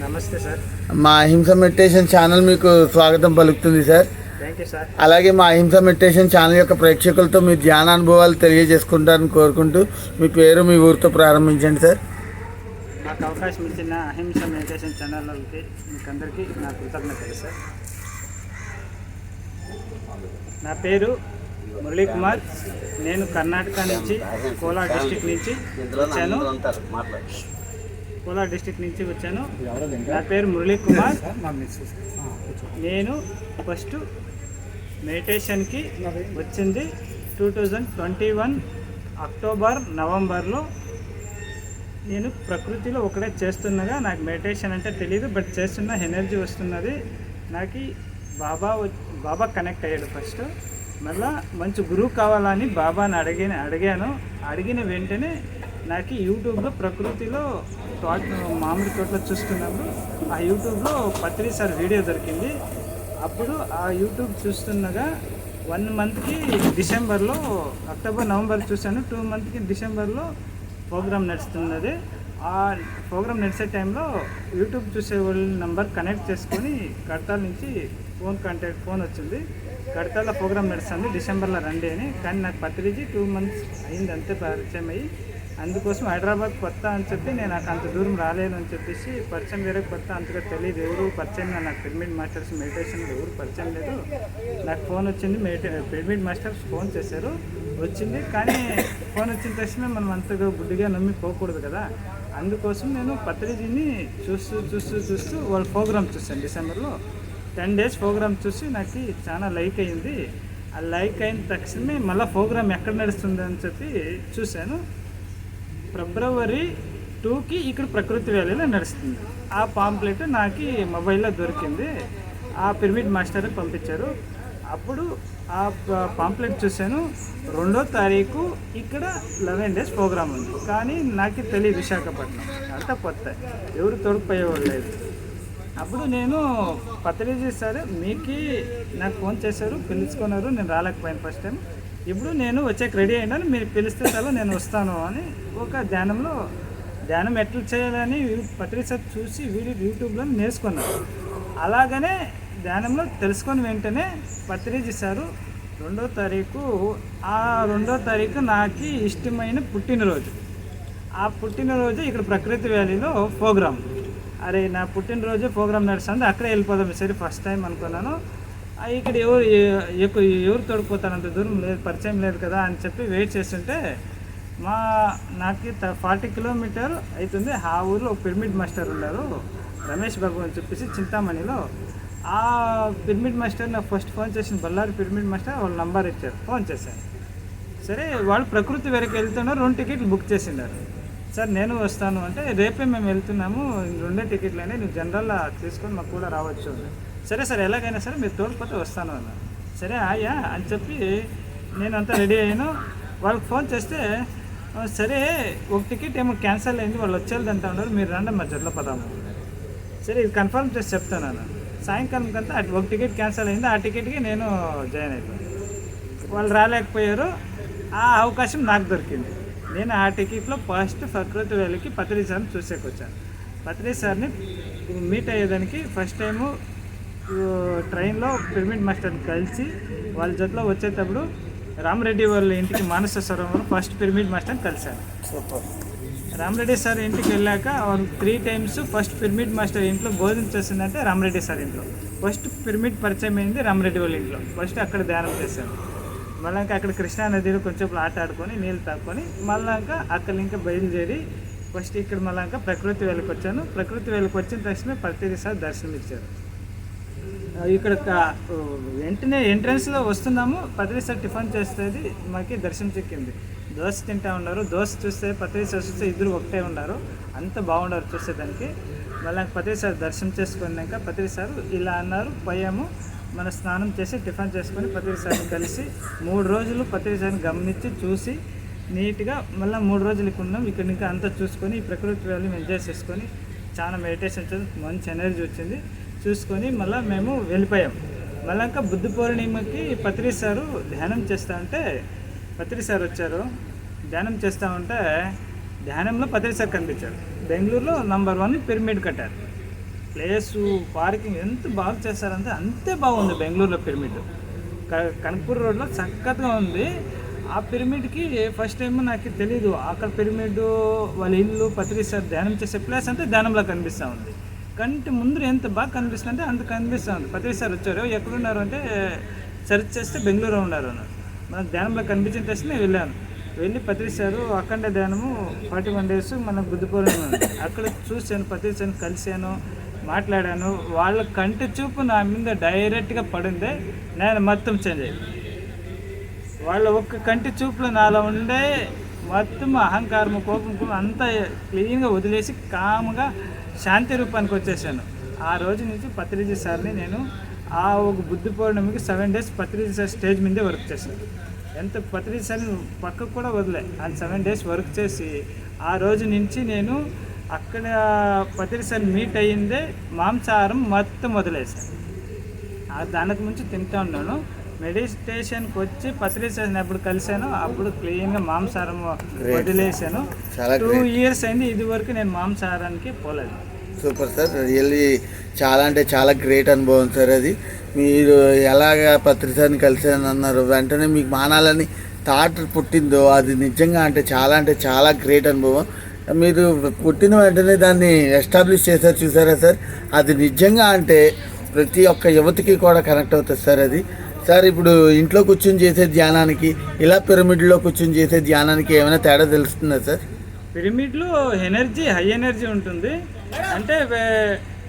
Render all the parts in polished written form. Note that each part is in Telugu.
నమస్తే సార్. మా అహింస మెడిటేషన్ ఛానల్ మీకు స్వాగతం పలుకుతుంది సార్. Thank you sir. అలాగే మా అహింస మెడిటేషన్ ఛానల్ యొక్క ప్రేక్షకులతో మీ ధ్యాన అనుభవాలు తెలియజేసుకుంటారని కోరుకుంటూ మీ పేరు మీ ఊరితో ప్రారంభించండి సార్. నాకు అవకాశం ఇచ్చిన అహింస మెడిటేషన్ ఛానల్కి మీకు అందరికీ నా కృతజ్ఞతలు సార్. నా పేరు మురళీ కుమార్. నేను కర్ణాటక నుంచి కోలార్ డిస్టిక్ నుంచి వచ్చాను. నా పేరు మురళీ కుమార్. నేను ఫస్ట్ మెడిటేషన్కి వచ్చింది 2021 అక్టోబర్ నవంబర్లో. నేను ప్రకృతిలో ఒకటే చేస్తున్నగా నాకు మెడిటేషన్ అంటే తెలియదు, బట్ చేస్తున్న ఎనర్జీ వస్తున్నది. నాకు బాబా కనెక్ట్ అయ్యాడు ఫస్ట్. మళ్ళీ మంచి గురువు కావాలని బాబాని అడిగాను. అడిగిన వెంటనే నాకు యూట్యూబ్లో ప్రకృతిలో మామిడి తోటలో చూస్తున్నప్పుడు ఆ యూట్యూబ్లో పత్రి సార్ వీడియో దొరికింది. అప్పుడు ఆ యూట్యూబ్ చూస్తున్నగా 1 మంత్కి డిసెంబర్లో, అక్టోబర్ నవంబర్ చూశాను. 2 మంత్కి డిసెంబర్లో ప్రోగ్రామ్ నడుస్తున్నది. ఆ ప్రోగ్రామ్ నడిచే టైంలో యూట్యూబ్ చూసే వాళ్ళ నెంబర్ కనెక్ట్ చేసుకొని కడతాల నుంచి ఫోన్ వచ్చింది. కడతాల ప్రోగ్రామ్ నడుస్తుంది, డిసెంబర్లో రండి అని. కానీ నాకు పత్రిజీ 2 మంత్స్ అయింది అంతే పరిచయం అయ్యి. అందుకోసం హైదరాబాద్ కొత్త అని చెప్పి నేను నాకు అంత దూరం రాలేను అని చెప్పేసి, పరిచయం వేరే కొత్త, అంతగా తెలియదు, ఎవరు పరిచయం నాకు పిరమిడ్ మాస్టర్స్ మెడిటేషన్ ఎవరు పరిచయం లేదు. నాకు ఫోన్ వచ్చింది, పిరమిడ్ మాస్టర్స్ ఫోన్ చేశారు, వచ్చింది. కానీ ఫోన్ వచ్చిన తక్షణమే మనం అంతగా గుడ్డిగా నమ్మి పోకూడదు కదా. అందుకోసం నేను పత్రిజీని చూస్తూ వాళ్ళ ప్రోగ్రామ్ చూశాను. డిసెంబర్లో 10 డేస్ ప్రోగ్రామ్ చూసి నాకు చాలా లైక్ అయ్యింది. ఆ లైక్ అయిన తక్షణమే మళ్ళీ ప్రోగ్రామ్ ఎక్కడ నడుస్తుంది అని చెప్పి చూశాను. ఫిబ్రవరి 2కి ఇక్కడ ప్రకృతి వ్యాలీలో నడుస్తుంది. ఆ పాంప్లెట్ నాకు మొబైల్లో దొరికింది. ఆ పిరమిడ్ మాస్టర్ పంపించారు. అప్పుడు ఆ పాంప్లెట్ చూశాను. 2వ తారీఖు ఇక్కడ 11 డేస్ ప్రోగ్రామ్ ఉంది. కానీ నాకు తెలియదు, విశాఖపట్నం అంతా కొత్త, ఎవరు తోడుకుపోయేవాళ్ళు లేదు. అప్పుడు నేను పత్రిజీ సార్ మీకు నాకు ఫోన్ చేశారు, పిలుచుకున్నారు. నేను రాలేకపోయాను ఫస్ట్ టైం. ఇప్పుడు నేను వచ్చాక రెడీ అయినాను, మీరు పిలిస్తే చాలు నేను వస్తాను అని ఒక ధ్యానం ఎట్లా చేయాలని పత్రిజీ సార్ చూసి యూట్యూబ్లో నేర్చుకున్నాను. అలాగనే ధ్యానంలో తెలుసుకొని వెంటనే పత్రిజీ సారు 2వ తారీఖు నాకు ఇష్టమైన పుట్టినరోజు. ఆ పుట్టినరోజు ఇక్కడ ప్రకృతి వ్యాలీలో ప్రోగ్రామ్. అరే నా పుట్టినరోజు ప్రోగ్రామ్ నడుస్తుంది, అక్కడే వెళ్ళిపోదాం సరే ఫస్ట్ టైం అనుకున్నాను. ఇక్కడ ఎవరు తోడుకుపోతానంత దూరం లేదు, పరిచయం లేదు కదా అని చెప్పి వెయిట్ చేస్తుంటే నాకు 40 కిలోమీటర్ అవుతుంది. ఆ ఊరిలో ఒక పిరమిడ్ మాస్టర్ ఉన్నారు, రమేష్ బాబు అని చెప్పేసి చింతామణిలో. ఆ పిరమిడ్ మాస్టర్ నాకు ఫస్ట్ ఫోన్ చేసిన బళ్ళారి పిరమిడ్ మాస్టర్ వాళ్ళ నంబర్ ఇచ్చారు. ఫోన్ చేశాను. సరే వాళ్ళు ప్రకృతి వరకు వెళ్తున్నారు, 2 టికెట్లు బుక్ చేసిండారు. సార్ నేను వస్తాను అంటే, రేపే మేము వెళ్తున్నాము, 2 టికెట్లు అయినా నువ్వు జనరల్లో తీసుకొని మాకు కూడా రావచ్చు. సరే సార్ ఎలాగైనా సరే మీరు తోడుపోతే వస్తాను అన్నారు. సరే ఆయా అని చెప్పి నేను అంతా రెడీ అయ్యాను. వాళ్ళకి ఫోన్ చేస్తే సరే ఒక టికెట్ ఏమో క్యాన్సిల్ అయింది, వాళ్ళు వచ్చేదంతా ఉన్నారు, మీరు రండి మా జట్లో పదాము. సరే ఇది కన్ఫర్మ్ చేసి చెప్తాను అన్న. సాయంకాలం కంతా ఒక టికెట్ క్యాన్సిల్ అయింది, ఆ టికెట్కి నేను జాయిన్ అయిపోయాను. వాళ్ళు రాలేకపోయారు, ఆ అవకాశం నాకు దొరికింది. నేను ఆ టికెట్లో ఫస్ట్ ప్రకృతి వ్యాలీకి పత్రిజీ సార్ని చూసేకొచ్చాను. పత్రిజీ సార్ని మీట్ అయ్యేదానికి ఫస్ట్ టైము ట్రైన్లో పిరమిడ్ మాస్టర్ని కలిసి వాళ్ళ జట్లో వచ్చేటప్పుడు రామరెడ్డి వాళ్ళ ఇంటికి మానస సరోవరం ఫస్ట్ పిరమిడ్ మాస్టర్ని కలిశాను. రామరెడ్డి సార్ ఇంటికి వెళ్ళాక 3 టైమ్స్ ఫస్ట్ పిరమిడ్ మాస్టర్ ఇంట్లో భోజనం చేసిందంటే రామరెడ్డి సార్ ఇంట్లో. ఫస్ట్ పిరమిడ్ పరిచయం అయింది రామరెడ్డి వాళ్ళ ఇంట్లో. ఫస్ట్ అక్కడ ధ్యానం చేశాను. మళ్ళీ అక్కడ కృష్ణానదిలో కొంచెం ఆట ఆడుకొని నీళ్ళు తాక్కొని మళ్ళీ అక్కడ ఇంకా బయలుదేరి ఫస్ట్ ఇక్కడ మళ్ళీ ప్రకృతి వ్యాలీకి వచ్చాను. ప్రకృతి వ్యాలీకి వచ్చిన తక్షణమే పత్రిజీ సార్ దర్శనం ఇచ్చారు. ఇక్కడ వెంటనే ఎంట్రన్స్లో వస్తున్నాము, పత్రిజీ సార్ టిఫిన్ చేస్తుంది, మాకు దర్శనం చిక్కింది. దోశ తింటూ ఉన్నారు. దోశ చూస్తే పత్రిజీ సార్ చూస్తే ఇద్దరు ఒకటే ఉన్నారు, అంత బాగున్నారు చూసేదానికి. మళ్ళీ పత్రిజీ సార్ దర్శనం చేసుకున్నాక పత్రిజీ సార్ ఇలా అన్నారు, పోయాము. మన స్నానం చేసి టిఫిన్ చేసుకొని పత్రిజీ సార్ని కలిసి 3 రోజులు పత్రిజీ సార్ని గమనించి చూసి నీట్గా మళ్ళీ 3 రోజులు ఇక్కడ ఉన్నాం. ఇక్కడ ఇంకా అంతా చూసుకొని ఈ ప్రకృతి వ్యాలీ ఎంజాయ్ చేసుకొని చాలా మెడిటేషన్ చేసి మంచి ఎనర్జీ వచ్చింది. చూసుకొని మళ్ళీ మేము వెళ్ళిపోయాం. మళ్ళీ ఇంకా బుద్ధ పౌర్ణిమకి పత్రిజీ సారు ధ్యానం చేస్తూ ఉంటే పత్రిజీ సార్ వచ్చారు. ధ్యానం చేస్తూ ఉంటే ధ్యానంలో పత్రి సార్ కనిపించారు. బెంగళూరులో నంబర్ 1 పిరమిడ్ కట్టారు. ప్లేసు పార్కింగ్ ఎంత బాగా చేస్తారంటే అంతే బాగుంది బెంగళూరులో పిరమిడ్. కనకపూర్ రోడ్లో చక్కగా ఉంది. ఆ పిరమిడ్కి ఫస్ట్ టైం నాకు తెలీదు, అక్కడ పిరమిడ్ వాళ్ళ ఇల్లు పత్రి సార్ ధ్యానం చేసే ప్లేస్ అంటే ధ్యానంలో కనిపిస్తూ ఉంది. కంటి ముందు ఎంత బాగా కనిపిస్తుంది అంటే అంత కనిపిస్తూ ఉంది. పత్రి సార్ వచ్చారు, ఎక్కడున్నారు అంటే సెర్చ్ చేస్తే బెంగళూరులో ఉన్నారు అన్నారు. మనకు ధ్యానంలో కనిపించిన టెస్ట్ నేను వెళ్ళాను. వెళ్ళి పత్రి సారు అఖండ ధ్యానము 41 days మనకు బుద్ధిపూర్వం ఉంది. అక్కడ చూశాను, పత్రి సార్ని కలిశాను, మాట్లాడాను. వాళ్ళ కంటి చూపు నా మీద డైరెక్ట్గా పడిందే నేను మొత్తం చేంజ్ అయ్యాను. వాళ్ళ ఒక్క కంటి చూపులో నాలో ఉండే మొత్తం అహంకారం కోపం అంతా క్లీన్గా వదిలేసి కామ్గా శాంతి రూపానికి వచ్చేసాను. ఆ రోజు నుంచి పత్రిజీ సార్ని నేను ఆ ఒక బుద్ధి పౌర్ణమికి 7 days పత్రిజీ సార్ స్టేజ్ మీదే వర్క్ చేశాను. ఎంత పత్రిజీ సార్ని పక్కకు కూడా వదిలే ఆ 7 days వర్క్ చేసి ఆ రోజు నుంచి నేను అక్కడ పత్రిజీ సార్ మీట్ అయ్యిందే మాంసాహారం మొత్తం వదిలేసాను. దానికి ముందు తింటూ ఉన్నాను. మెడిటేషన్కి వచ్చి పత్రిజీ సార్ని ఎప్పుడు కలిశాను అప్పుడు క్లీన్గా మాంసాహారం వదిలేసాను. 2 years అయింది, ఇది వరకు నేను మాంసాహారానికి పోలేదు. సూపర్ సార్, రియల్లీ చాలా అంటే చాలా గ్రేట్ అనుభవం సార్ అది. మీరు ఎలాగ పత్రి సార్ని కలిసాను అన్నారు, వెంటనే మీకు మానాలని థాట్ పుట్టిందో అది నిజంగా అంటే చాలా గ్రేట్ అనుభవం. మీరు పుట్టిన వెంటనే దాన్ని ఎస్టాబ్లిష్ చేశారు చూసారా సార్, అది నిజంగా అంటే ప్రతి ఒక్క యువతికి కూడా కనెక్ట్ అవుతుంది సార్ అది. సార్ ఇప్పుడు ఇంట్లో కూర్చొని చేసే ధ్యానానికి ఇలా పిరమిడ్లో కూర్చొని చేసే ధ్యానానికి ఏమైనా తేడా తెలుస్తుందా సార్? పిరమిడ్లో ఎనర్జీ హై ఎనర్జీ ఉంటుంది. అంటే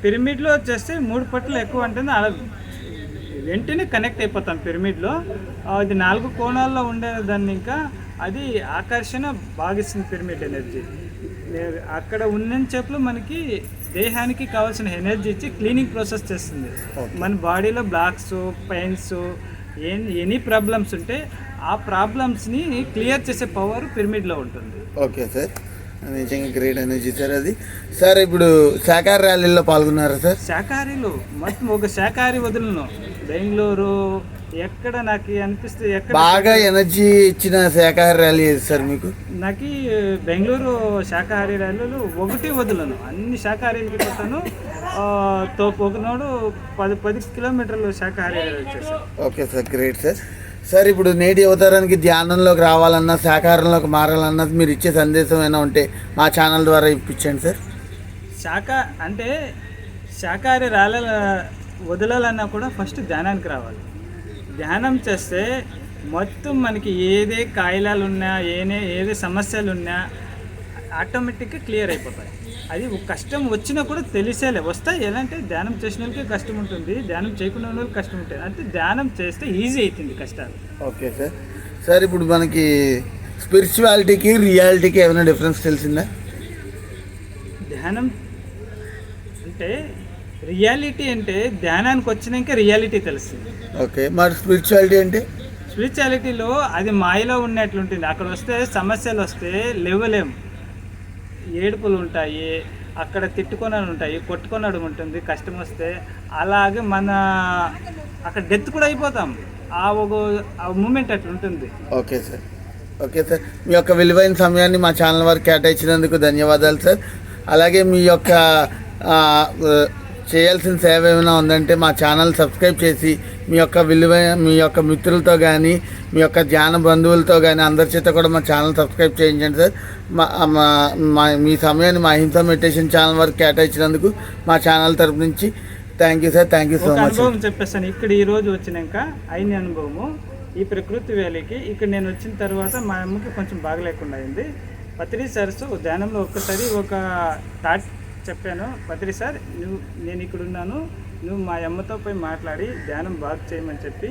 పిరమిడ్లో చేస్తే 3 పట్లు ఎక్కువ ఉంటుంది. అలా వెంటనే కనెక్ట్ అయిపోతాం పిరమిడ్లో. అది 4 కోణాల్లో ఉండేదాన్ని ఇంకా అది ఆకర్షణ బాగిస్తుంది పిరమిడ్ ఎనర్జీ. అక్కడ ఉన్న చెప్పులు మనకి దేహానికి కావాల్సిన ఎనర్జీ ఇచ్చి క్లీనింగ్ ప్రాసెస్ చేస్తుంది. మన బాడీలో బ్లాక్స్ పెయిన్స్ ఎనీ ప్రాబ్లమ్స్ ఉంటే ఆ ప్రాబ్లమ్స్ని క్లియర్ చేసే పవర్ పిరమిడ్లో ఉంటుంది. ఓకే సార్, నిజంగా గ్రేట్ ఎనర్జీ సార్ అది. సార్ ఇప్పుడు శాకాహార ర్యాలీలో పాల్గొన్నారా సార్? శాకాహారీలు మొత్తం ఒక శాకాహారి వదులను బెంగళూరు ఎక్కడ నాకు అనిపిస్తే ఎక్కడ బాగా ఎనర్జీ ఇచ్చిన శాకాహార ర్యాలీ ఏది సార్ మీకు? నాకు బెంగళూరు శాకాహారీ ర్యాలీలు ఒకటి వదులను, అన్ని శాకాహారీలకి పోతాను. ఒకనాడు 10 కిలోమీటర్లు శాకాహారీ ర్యాలీ చేశాను. Okay sir, great sir. Sir ఇప్పుడు నేటి అవతారానికి ధ్యానంలోకి రావాలన్నా శాకాహారంలోకి మారాలన్నా మీరు ఇచ్చే సందేశం ఏమైనా ఉంటే మా ఛానల్ ద్వారా ఇప్పించండి సార్. అంటే శాకాహారీ ర్యాలీ వదలాలన్నా కూడా ఫస్ట్ ధ్యానానికి రావాలి. ధ్యానం చేస్తే మొత్తం మనకి ఏదే కాయిలాలు ఉన్నా ఏదే సమస్యలు ఉన్నా ఆటోమేటిక్గా క్లియర్ అయిపోతాయి. అది కష్టం వచ్చినా కూడా తెలిసేలే వస్తాయి. ఎలా అంటే ధ్యానం చేసిన వాళ్ళకి కష్టం ఉంటుంది, ధ్యానం చేయకుండా వాళ్ళకి కష్టం ఉంటుంది. అంటే ధ్యానం చేస్తే ఈజీ అవుతుంది కష్టాలు. Okay sir. సార్ ఇప్పుడు మనకి స్పిరిచువాలిటీకి రియాలిటీకి ఏమైనా డిఫరెన్స్ తెలిసిందా? ధ్యానం అంటే రియాలిటీ అంటే ధ్యానానికి వచ్చినాక రియాలిటీ తెలుస్తుంది. ఓకే, మరి స్పిరిచువాలిటీ అంటే? స్పిరిచువాలిటీలో అది మాయలో ఉన్నట్లుంటుంది. అక్కడ వస్తే సమస్యలు వస్తే లేవలేము, ఏడుపులు ఉంటాయి, అక్కడ తిట్టుకొనడం ఉంటాయి, కొట్టుకొనడం ఉంటుంది కష్టం వస్తే. అలాగే మన అక్కడ డెత్ కూడా అయిపోతాం. ఆ మూమెంట్ అట్లా ఉంటుంది. Okay sir. ఓకే సార్, మీ యొక్క విలువైన సమయాన్ని మా ఛానల్ వారికి కేటాయించినందుకు ధన్యవాదాలు సార్. అలాగే మీ యొక్క చేయాల్సిన సేవ ఏమైనా ఉందంటే మా ఛానల్ సబ్స్క్రైబ్ చేసి మీ యొక్క మిత్రులతో కానీ మీ యొక్క ధ్యాన బంధువులతో కానీ అందరి చేత కూడా మా ఛానల్ సబ్స్క్రైబ్ చేయించండి సార్. మీ సమయాన్ని మా అహింసా మెడిటేషన్ ఛానల్ వరకు కేటాయించినందుకు మా ఛానల్ తరపు నుంచి thank you sir. Thank you so much. అనుభవం చెప్పేస్తాను. ఇక్కడ ఈరోజు వచ్చినాక అయిన అనుభవము ఈ ప్రకృతి వ్యాలీకి ఇక్కడ నేను వచ్చిన తర్వాత మా అమ్మకి కొంచెం బాగలేకుండా అయింది. పత్రి సార్స్ ధ్యానంలో ఒక్కసారి ఒక థాట్ చెప్పాను, పత్రి సార్ నేను ఇక్కడ ఉన్నాను, నువ్వు మా అమ్మతో పోయి మాట్లాడి ధ్యానం బాగా చేయమని చెప్పి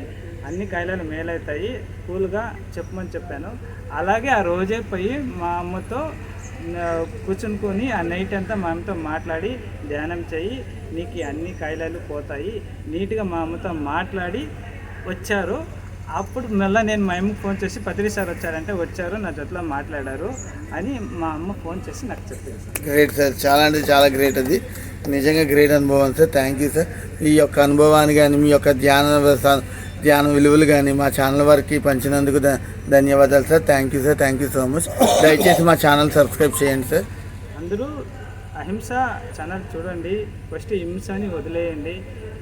అన్ని కాయలు మేలవుతాయి కూల్గా చెప్పమని చెప్పాను. అలాగే ఆ రోజే పోయి మా అమ్మతో కూర్చుని ఆ నైట్ అంతా మా అమ్మతో మాట్లాడి ధ్యానం చేయి, నీకు అన్ని కాయలు పోతాయి నీట్గా మా అమ్మతో మాట్లాడి వచ్చారు. అప్పుడు మళ్ళీ నేను మా అమ్మకి ఫోన్ చేసి పత్రి సార్ వచ్చారంటే వచ్చారు, నా జతలో మాట్లాడారు అని మా అమ్మ ఫోన్ చేసి నాకు చెప్పింది సార్. గ్రేట్ సార్, చాలా అంటే చాలా గ్రేట్, అది నిజంగా గ్రేట్ అనుభవం సార్. Thank you sir. ఈ యొక్క అనుభవాన్ని కానీ మీ యొక్క ధ్యాన విలువలు కానీ మా ఛానల్ వారికి పంచినందుకు ధన్యవాదాలు sir. Thank you sir, thank you so much. దయచేసి మా ఛానల్ సబ్స్క్రైబ్ చేయండి సార్. అందరూ అహింస ఛానల్ చూడండి. ఫస్ట్ హింసని వదిలేయండి,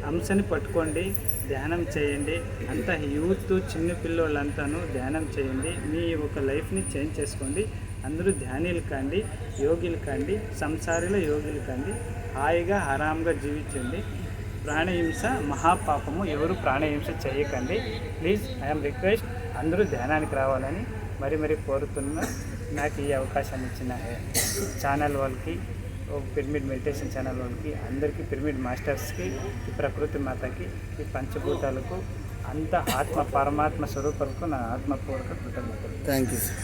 హంసని పట్టుకోండి, ధ్యానం చేయండి. అంతా యూత్ చిన్న పిల్లోళ్ళంతాను ధ్యానం చేయండి. మీ ఒక లైఫ్ని చేంజ్ చేసుకోండి. అందరూ ధ్యానీలు కాండి, యోగిలు కాండి, సంసారిలో యోగిలు కాండి. హాయిగా హరాంగా జీవించండి. ప్రాణహింస మహాపాపము, ఎవరు ప్రాణహింస చేయకండి. ప్లీజ్ ఐఎమ్ రిక్వెస్ట్ అందరూ ధ్యానానికి రావాలని మరి కోరుతున్నా. నాకు ఈ అవకాశాన్ని ఇచ్చిన ఛానల్ వాళ్ళకి, పిరమిడ్ మెడిటేషన్ ఛానల్ వాళ్ళకి, అందరికీ, పిరమిడ్ మాస్టర్స్కి, ఈ ప్రకృతి మాతకి, ఈ పంచభూతాలకు, అంత ఆత్మ పరమాత్మ స్వరూపాలకు నా ఆత్మపూర్వక కృతజ్ఞతలు. Thank you sir.